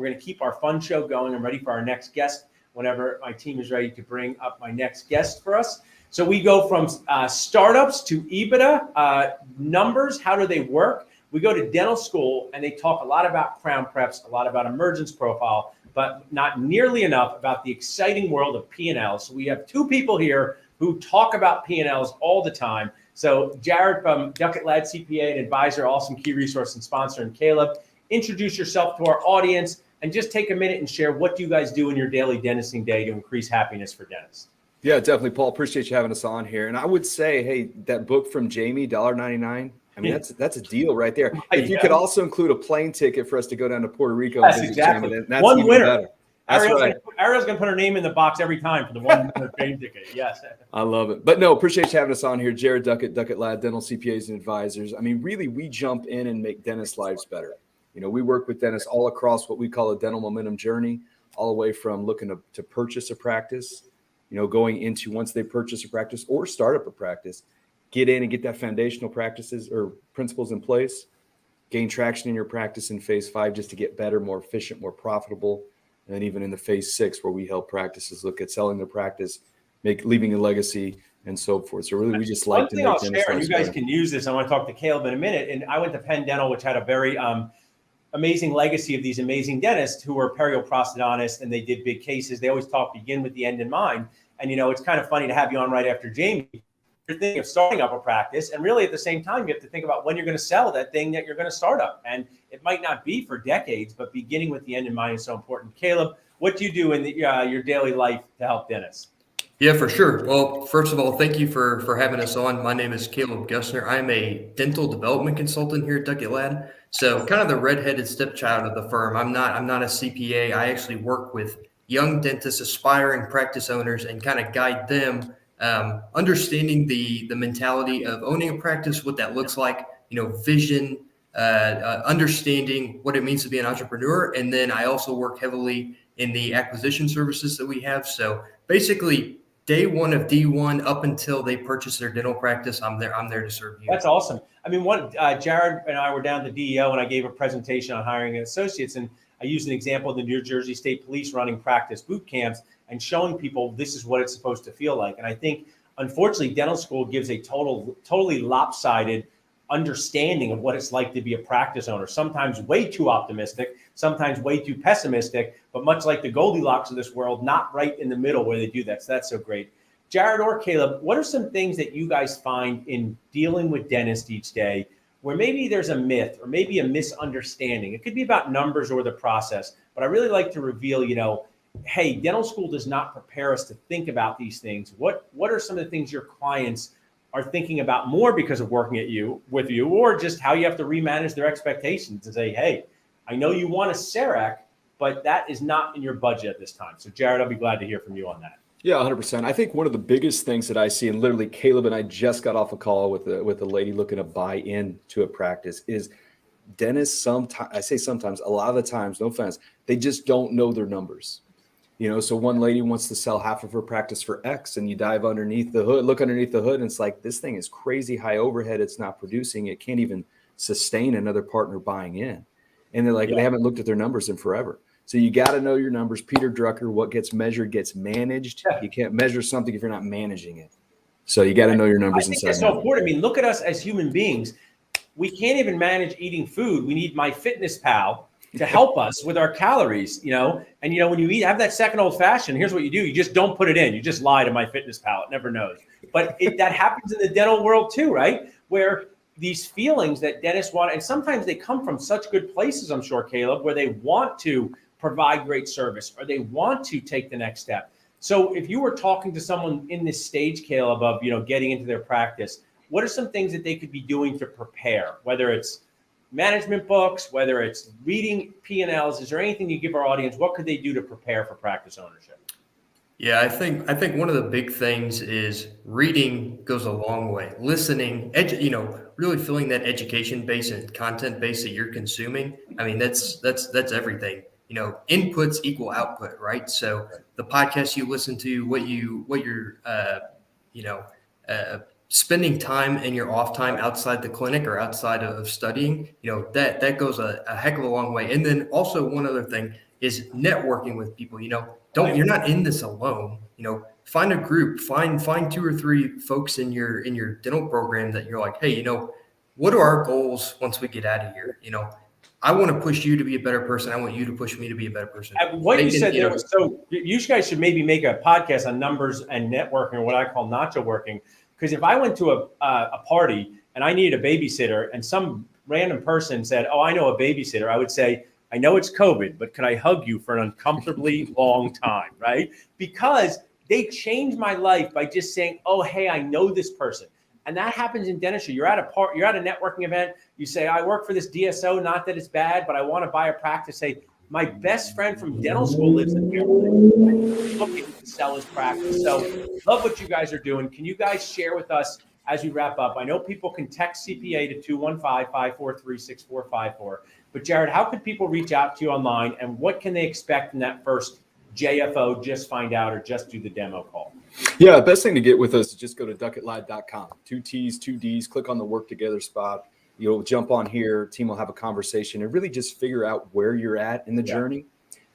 going to keep our fun show going. I'm ready for our next guest whenever my team is ready to bring up my next guest for us. So we go from startups to EBITDA, numbers, how do they work? We go to dental school and they talk a lot about crown preps, a lot about emergence profile, but not nearly enough about the exciting world of P&L. So we have two people here who talk about P&Ls all the time. So Jared from Duckett Lad CPA and advisor, awesome key resource and sponsor, and Caleb, introduce yourself to our audience and just take a minute and share what you guys do in your daily dentisting day to increase happiness for dentists. Yeah, definitely, Paul. Appreciate you having us on here. And I would say, hey, that book from Jamie, $1.99. I mean, that's a deal right there. If you could also include a plane ticket for us to go down to Puerto Rico and visit exactly. Jamie, that's one even winner. better. That's Ariel's going to put her name in the box every time for the one winner plane ticket. Yes. I love it. But no, appreciate you having us on here. Jared Duckett, Duckett Lad, Dental CPAs and Advisors. I mean, really, we jump in and make dentists' lives better. You know, we work with dentists all across what we call a dental momentum journey, all the way from looking to purchase a practice, you know, going into once they purchase a practice or start up a practice, get in and get that foundational practices or principles in place, gain traction in your practice in phase 5 just to get better, more efficient, more profitable. And then even in the phase 6 where we help practices look at selling their practice, leaving a legacy and so forth. So really we just like to make One thing I'll share, and you guys can use this, I want to talk to Caleb in a minute. And I went to Penn Dental, which had a very amazing legacy of these amazing dentists who were perioprosthodontists, and they did big cases. They always begin with the end in mind. And, you know, it's kind of funny to have you on right after Jamie. You're thinking of starting up a practice, and really at the same time, you have to think about when you're going to sell that thing that you're going to start up. And it might not be for decades, but beginning with the end in mind is so important. Caleb, what do you do in your daily life to help dentists? Yeah, for sure. Well, first of all, thank you for having us on. My name is Caleb Gussner. I'm a dental development consultant here at Duckett Lad. So kind of the redheaded stepchild of the firm. I'm not a CPA. I actually work with young dentists, aspiring practice owners, and kind of guide them understanding the mentality of owning a practice, what that looks like, you know, vision, understanding what it means to be an entrepreneur. And then I also work heavily in the acquisition services that we have. So basically day one of D1 up until they purchase their dental practice, I'm there to serve you. That's awesome. I mean, Jared and I were down to DEO and I gave a presentation on hiring associates, and I used an example of the New Jersey State Police running practice boot camps and showing people this is what it's supposed to feel like. And I think, unfortunately, dental school gives a totally lopsided understanding of what it's like to be a practice owner, sometimes way too optimistic, sometimes way too pessimistic, but much like the Goldilocks of this world, not right in the middle where they do that. So that's so great. Jared or Caleb, what are some things that you guys find in dealing with dentists each day where maybe there's a myth or maybe a misunderstanding? It could be about numbers or the process, but I really like to reveal, you know, hey, dental school does not prepare us to think about these things. What are some of the things your clients are thinking about more because of working with you, or just how you have to remanage their expectations and say, hey, I know you want a CEREC, but that is not in your budget at this time. So Jared, I'll be glad to hear from you on that. Yeah, 100%. I think one of the biggest things that I see, and literally Caleb and I just got off a call with a lady looking to buy into a practice, is dentists sometimes, I say sometimes, a lot of the times, no offense, they just don't know their numbers. You know, so one lady wants to sell half of her practice for X, and you dive underneath the hood, look underneath the hood, and it's like, this thing is crazy high overhead. It's not producing. It can't even sustain another partner buying in. And they're like, They haven't looked at their numbers in forever. So you got to know your numbers. Peter Drucker, what gets measured gets managed. Yeah. You can't measure something if you're not managing it. So you got to know your numbers inside. That's so important. I mean, look at us as human beings. We can't even manage eating food. We need MyFitnessPal to help us with our calories, you know. And, you know, when you have that second old fashioned, here's what you do. You just don't put it in. You just lie to MyFitnessPal. It never knows. But that happens in the dental world too, right? Where these feelings that dentists want, and sometimes they come from such good places, I'm sure, Caleb, where they want to provide great service or they want to take the next step. So if you were talking to someone in this stage, Caleb, of, you know, getting into their practice, what are some things that they could be doing to prepare, whether it's management books, whether it's reading P&Ls? Is there anything you give our audience? What could they do to prepare for practice ownership? Yeah, I think one of the big things is reading goes a long way. Listening, really filling that education base and content base that you're consuming. I mean, that's everything. You know, inputs equal output, right? So the podcast you listen to, what you're spending time in your off time outside the clinic or outside of studying, you know, that goes a heck of a long way. And then also one other thing, is networking with people. You're not in this alone. Find a group, find 2 or 3 folks in your dental program that you're like, hey, what are our goals once we get out of here? I want to push you to be a better person. I want you to push me to be a better person. What you said there was so. You guys should maybe make a podcast on numbers and networking, or what I call nacho working. Because if I went to a party and I needed a babysitter, and some random person said, "Oh, I know a babysitter," I would say, "I know it's COVID, but could I hug you for an uncomfortably long time?" Right? Because they changed my life by just saying, "Oh, hey, I know this person." And that happens in dentistry. You're at a networking event. You say, "I work for this DSO. Not that it's bad, but I want to buy a practice." Say, "My best friend from dental school lives in Maryland. I'm looking to sell his practice." So, love what you guys are doing. Can you guys share with us as we wrap up? I know people can text CPA to 215-543-6454. But Jared, how could people reach out to you online, and what can they expect in that first JFO, just find out, or just do the demo call? Yeah, best thing to get with us is just go to duckettlive.com. 2 T's, 2 D's, click on the work together spot. You'll jump on here, team will have a conversation and really just figure out where you're at in the journey.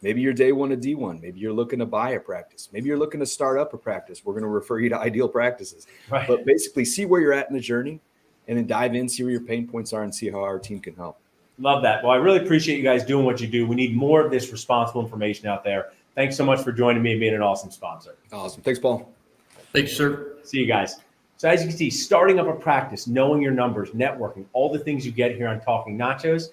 Maybe you're day 1 of D1. Maybe you're looking to buy a practice. Maybe you're looking to start up a practice. We're going to refer you to Ideal Practices. Right. But basically see where you're at in the journey and then dive in, see where your pain points are, and see how our team can help. Love that. Well, I really appreciate you guys doing what you do. We need more of this responsible information out there. Thanks so much for joining me and being an awesome sponsor. Awesome. Thanks, Paul. Thanks, sir. See you guys. So as you can see, starting up a practice, knowing your numbers, networking, all the things you get here on Talking Nachos.